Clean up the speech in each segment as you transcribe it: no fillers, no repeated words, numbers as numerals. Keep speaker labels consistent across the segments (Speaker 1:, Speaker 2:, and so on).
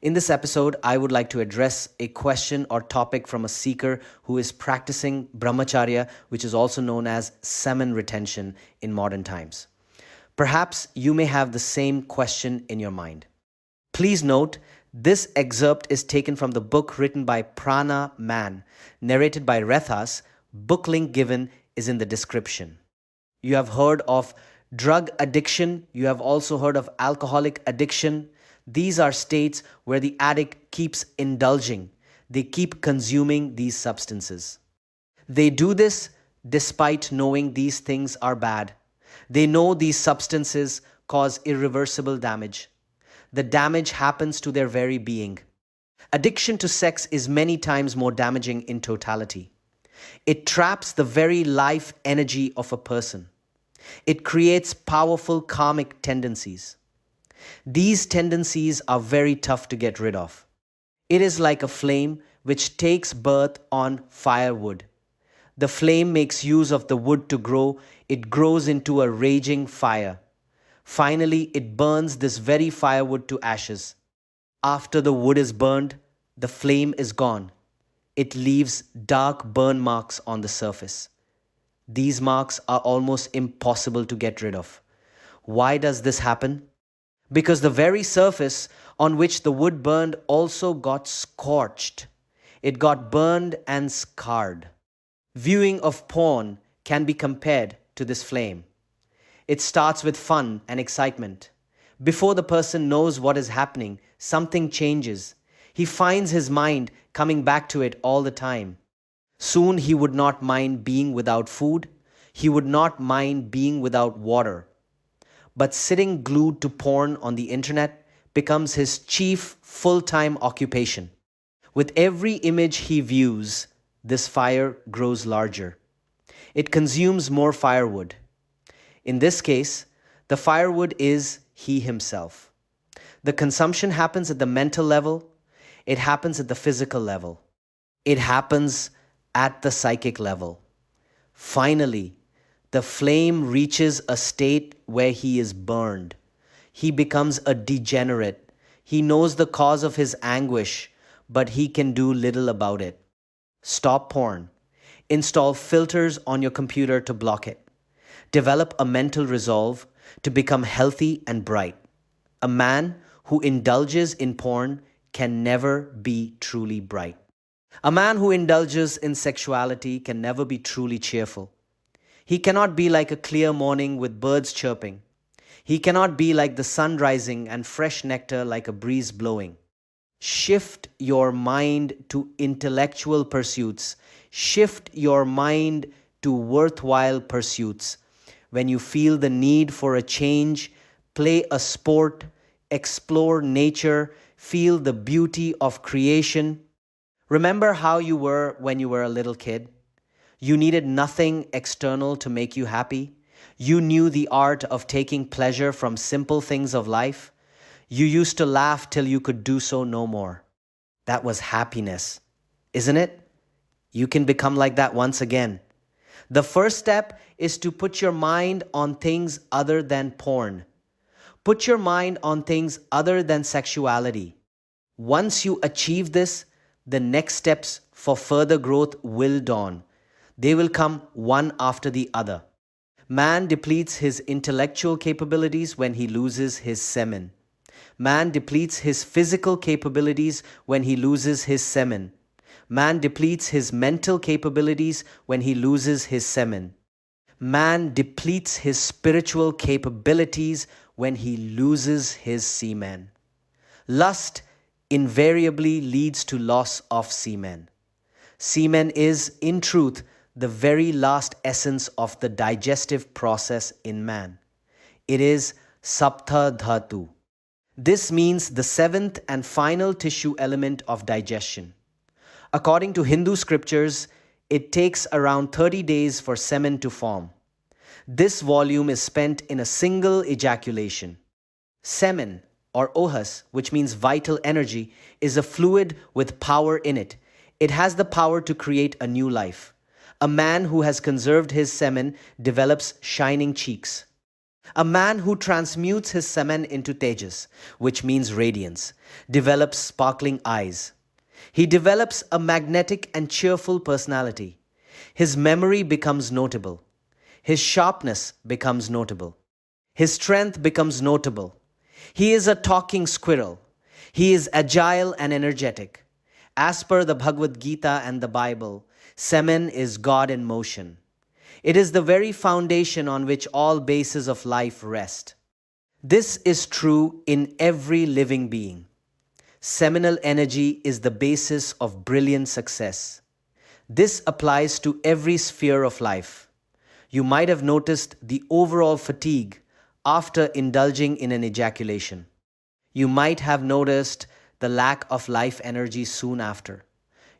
Speaker 1: In this episode, I would like to address a question or topic from a seeker who is practicing Brahmacharya, which is also known as semen retention in modern times. Perhaps you may have the same question in your mind. Please note, this excerpt is taken from the book written by PRANA Man, narrated by Rethas. Book link given is in the description. You have heard of drug addiction. You have also heard of alcoholic addiction. These are states where the addict keeps indulging. They keep consuming these substances. They do this despite knowing these things are bad. They know these substances cause irreversible damage. The damage happens to their very being. Addiction to sex is many times more damaging in totality. It traps the very life energy of a person. It creates powerful karmic tendencies. These tendencies are very tough to get rid of. It is like a flame which takes birth on firewood. The flame makes use of the wood to grow. It grows into a raging fire. Finally, it burns this very firewood to ashes. After the wood is burned, the flame is gone. It leaves dark burn marks on the surface. These marks are almost impossible to get rid of. Why does this happen? Because the very surface on which the wood burned also got scorched. It got burned and scarred. Viewing of porn can be compared to this flame. It starts with fun and excitement. Before the person knows what is happening, something changes. He finds his mind coming back to it all the time. Soon he would not mind being without food. He would not mind being without water. But sitting glued to porn on the internet becomes his chief full-time occupation. With every image he views, this fire grows larger. It consumes more firewood. In this case, the firewood is he himself. The consumption happens at the mental level. It happens at the physical level. It happens at the psychic level. Finally, the flame reaches a state where he is burned. He becomes a degenerate. He knows the cause of his anguish, but he can do little about it. Stop porn. Install filters on your computer to block it. Develop a mental resolve to become healthy and bright. A man who indulges in porn can never be truly bright. A man who indulges in sexuality can never be truly cheerful. He cannot be like a clear morning with birds chirping. He cannot be like the sun rising and fresh nectar like a breeze blowing. Shift your mind to intellectual pursuits. Shift your mind to worthwhile pursuits. When you feel the need for a change, play a sport, explore nature, feel the beauty of creation. Remember how you were when you were a little kid? You needed nothing external to make you happy. You knew the art of taking pleasure from simple things of life. You used to laugh till you could do so no more. That was happiness, isn't it? You can become like that once again. The first step is to put your mind on things other than porn. Put your mind on things other than sexuality. Once you achieve this, the next steps for further growth will dawn. They will come one after the other. Man depletes his intellectual capabilities when he loses his semen. Man depletes his physical capabilities when he loses his semen. Man depletes his mental capabilities when he loses his semen. Man depletes his spiritual capabilities when he loses his semen. Lust invariably leads to loss of semen. Semen is, in truth, the very last essence of the digestive process in man. It is saptha dhatu. This means the seventh and final tissue element of digestion. According to Hindu scriptures, it takes around 30 days for semen to form. This volume is spent in a single ejaculation. Semen, or ohas, which means vital energy, is a fluid with power in it. It has the power to create a new life. A man who has conserved his semen develops shining cheeks. A man who transmutes his semen into tejas, which means radiance, develops sparkling eyes. He develops a magnetic and cheerful personality. His memory becomes notable. His sharpness becomes notable. His strength becomes notable. He is a talking squirrel. He is agile and energetic. As per the Bhagavad Gita and the Bible, semen is God in motion. It is the very foundation on which all bases of life rest. This is true in every living being. Seminal energy is the basis of brilliant success. This applies to every sphere of life. You might have noticed the overall fatigue after indulging in an ejaculation. You might have noticed the lack of life energy soon after.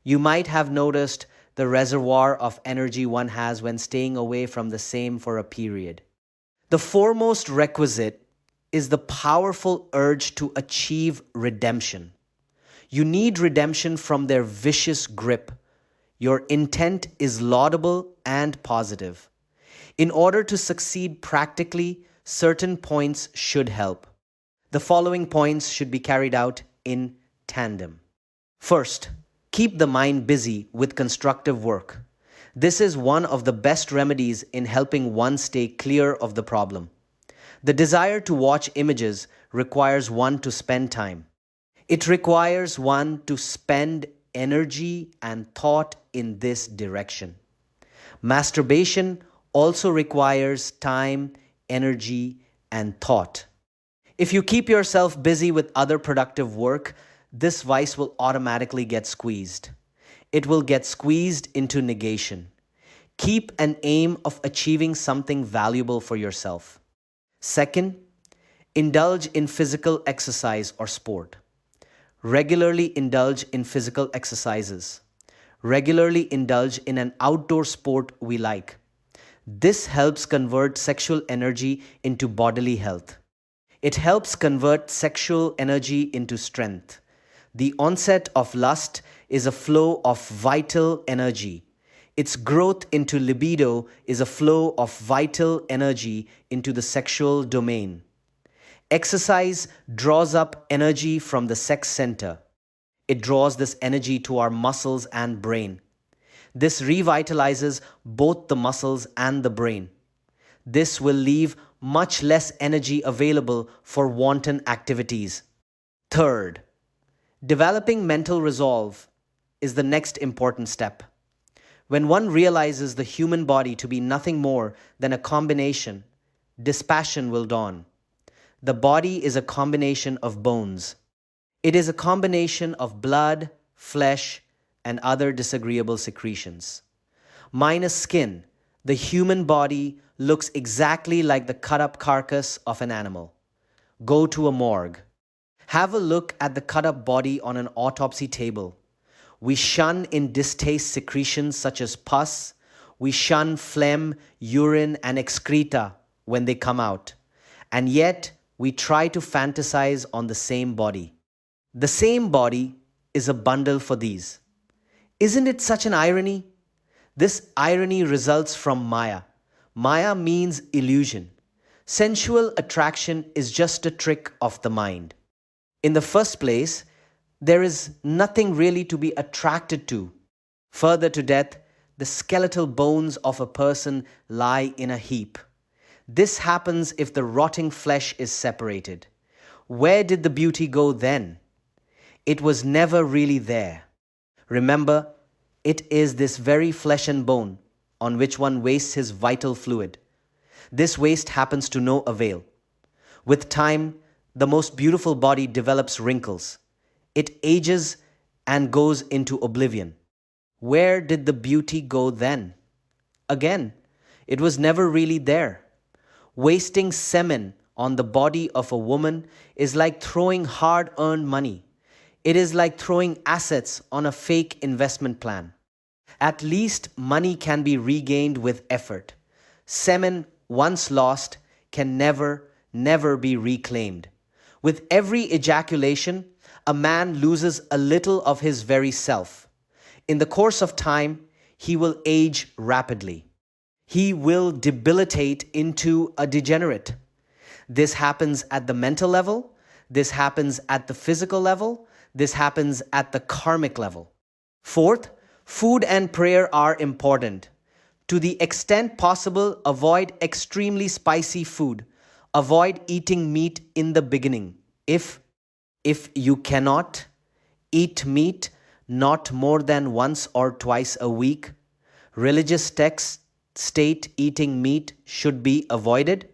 Speaker 1: You might have noticed the reservoir of energy one has when staying away from the same for a period. The foremost requisite is the powerful urge to achieve redemption. You need redemption from their vicious grip. Your intent is laudable and positive. In order to succeed practically, certain points should help. The following points should be carried out in tandem. First, keep the mind busy with constructive work. This is one of the best remedies in helping one stay clear of the problem. The desire to watch images requires one to spend time. It requires one to spend energy and thought in this direction. Masturbation also requires time, energy, and thought. If you keep yourself busy with other productive work, this vice will automatically get squeezed. It will get squeezed into negation. Keep an aim of achieving something valuable for yourself. Second, indulge in physical exercise or sport. Regularly indulge in physical exercises. Regularly indulge in an outdoor sport we like. This helps convert sexual energy into bodily health. It helps convert sexual energy into strength. The onset of lust is a flow of vital energy. Its growth into libido is a flow of vital energy into the sexual domain. Exercise draws up energy from the sex center. It draws this energy to our muscles and brain. This revitalizes both the muscles and the brain. This will leave much less energy available for wanton activities. Third, developing mental resolve is the next important step. When one realizes the human body to be nothing more than a combination, dispassion will dawn. The body is a combination of bones. It is a combination of blood, flesh, and other disagreeable secretions. Minus skin, the human body looks exactly like the cut-up carcass of an animal. Go to a morgue. Have a look at the cut-up body on an autopsy table. We shun in distaste secretions such as pus. We shun phlegm, urine, and excreta when they come out. And yet, we try to fantasize on the same body. The same body is a bundle for these. Isn't it such an irony? This irony results from Maya. Maya means illusion. Sensual attraction is just a trick of the mind. In the first place, there is nothing really to be attracted to. Further to death, the skeletal bones of a person lie in a heap. This happens if the rotting flesh is separated. Where did the beauty go then? It was never really there. Remember, it is this very flesh and bone on which one wastes his vital fluid. This waste happens to no avail. With time, the most beautiful body develops wrinkles. It ages and goes into oblivion. Where did the beauty go then? Again, it was never really there. Wasting semen on the body of a woman is like throwing hard-earned money. It is like throwing assets on a fake investment plan. At least money can be regained with effort. Semen, once lost, can never be reclaimed. With every ejaculation, a man loses a little of his very self. In the course of time, he will age rapidly. He will debilitate into a degenerate. This happens at the mental level. This happens at the physical level. This happens at the karmic level. Fourth, food and prayer are important. To the extent possible, avoid extremely spicy food. Avoid eating meat in the beginning. If you cannot, eat meat not more than once or twice a week. Religious texts state eating meat should be avoided.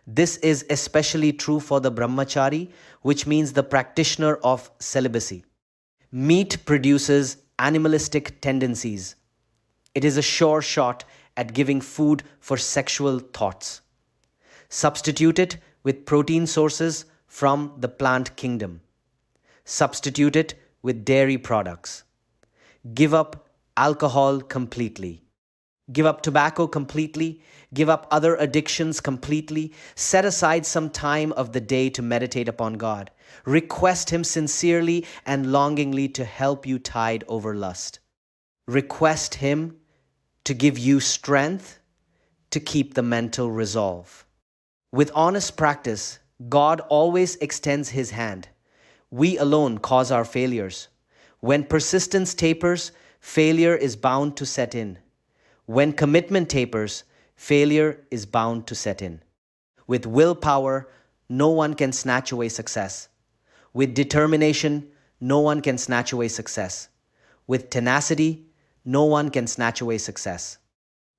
Speaker 1: This is especially true for the Brahmachari, which means the practitioner of celibacy. Meat produces animalistic tendencies. It is a sure shot at giving food for sexual thoughts. Substitute it with protein sources from the plant kingdom. Substitute it with dairy products. Give up alcohol completely. Give up tobacco completely. Give up other addictions completely. Set aside some time of the day to meditate upon God. Request Him sincerely and longingly to help you tide over lust. Request Him to give you strength to keep the mental resolve. With honest practice, God always extends His hand. We alone cause our failures. When persistence tapers, failure is bound to set in. When commitment tapers, failure is bound to set in. With willpower, no one can snatch away success. With determination, no one can snatch away success. With tenacity, no one can snatch away success.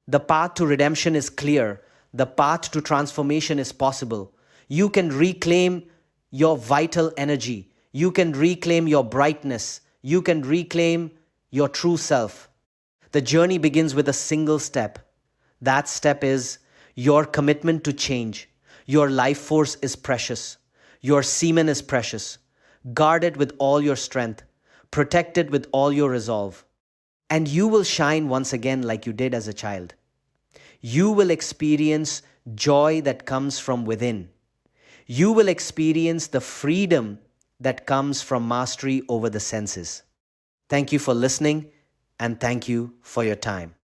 Speaker 1: The path to redemption is clear. The path to transformation is possible. You can reclaim your vital energy. You can reclaim your brightness. You can reclaim your true self. The journey begins with a single step. That step is your commitment to change. Your life force is precious. Your semen is precious. Guard it with all your strength. Protect it with all your resolve. And you will shine once again like you did as a child. You will experience joy that comes from within. You will experience the freedom that comes from mastery over the senses. Thank you for listening, and thank you for your time.